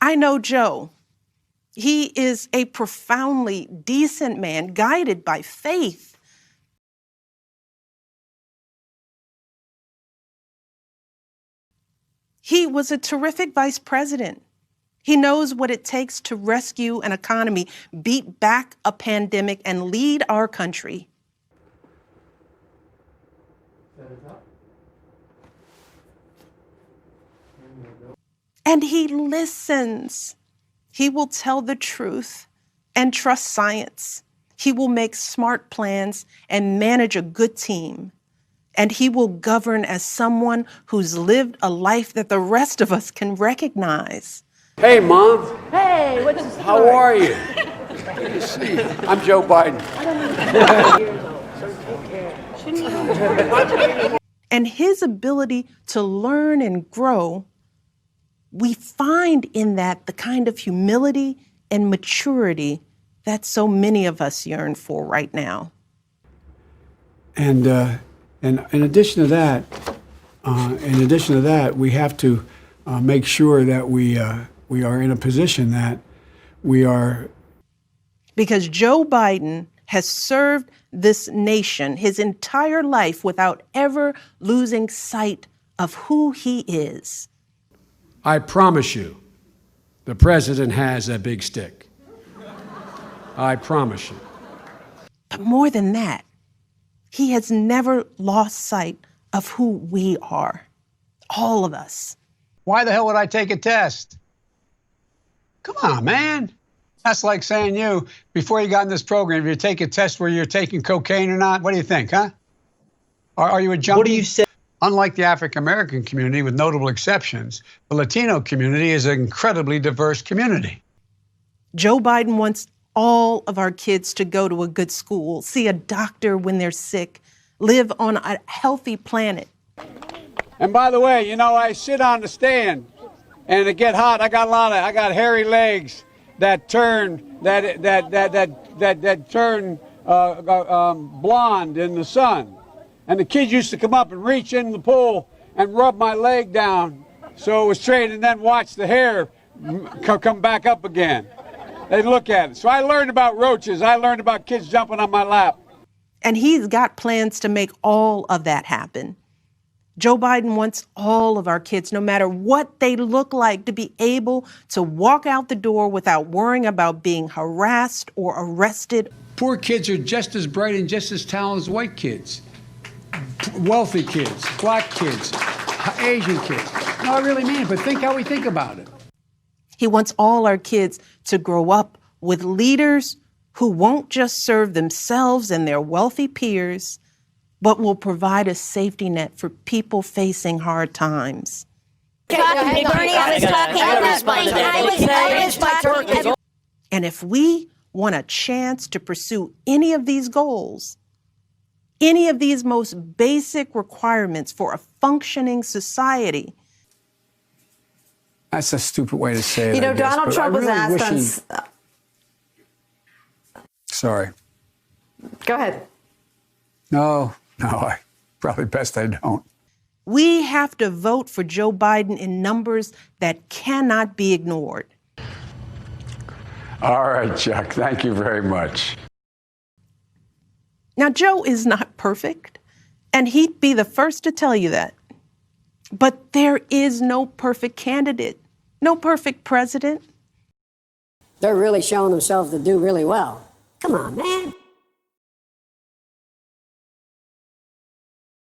I know Joe. He is a profoundly decent man, guided by faith. He was a terrific vice president. He knows what it takes to rescue an economy, beat back a pandemic, and lead our country. And he listens. He will tell the truth and trust science. He will make smart plans and manage a good team. And he will govern as someone who's lived a life that the rest of us can recognize. Hey, Mom. Hey, what's the story? How are you? Good to see you. I'm Joe Biden. And his ability to learn and grow, we find in that the kind of humility and maturity that so many of us yearn for right now. And in addition to that, we have to make sure that we are in a position that we are. Because Joe Biden has served this nation his entire life without ever losing sight of who he is. I promise you, the president has a big stick. I promise you. But more than that, he has never lost sight of who we are, all of us. Why the hell would I take a test? Come on, man. That's like saying you, before you got in this program, if you take a test where you're taking cocaine or not, what do you think, huh? Are you a junkie? What do you say? Unlike the African-American community, with notable exceptions, the Latino community is an incredibly diverse community. Joe Biden wants all of our kids to go to a good school, see a doctor when they're sick, live on a healthy planet. And by the way, you know, I sit on the stand and it get hot. I got hairy legs that turn blonde in the sun. And the kids used to come up and reach in the pool and rub my leg down so it was straight, and then watch the hair come back up again. They'd look at it. So I learned about roaches. I learned about kids jumping on my lap. And he's got plans to make all of that happen. Joe Biden wants all of our kids, no matter what they look like, to be able to walk out the door without worrying about being harassed or arrested. Poor kids are just as bright and just as talented as white kids. Wealthy kids, black kids, Asian kids. No, I really mean it, but think how we think about it. He wants all our kids to grow up with leaders who won't just serve themselves and their wealthy peers, but will provide a safety net for people facing hard times. And if we want a chance to pursue any of these goals, any of these most basic requirements for a functioning society. That's a stupid way to say it. You know, I guess, Donald Trump was really asked on. Sorry. Go ahead. No, probably best I don't. We have to vote for Joe Biden in numbers that cannot be ignored. All right, Chuck, thank you very much. Now, Joe is not perfect, and he'd be the first to tell you that. But there is no perfect candidate, no perfect president. They're really showing themselves to do really well. Come on, man.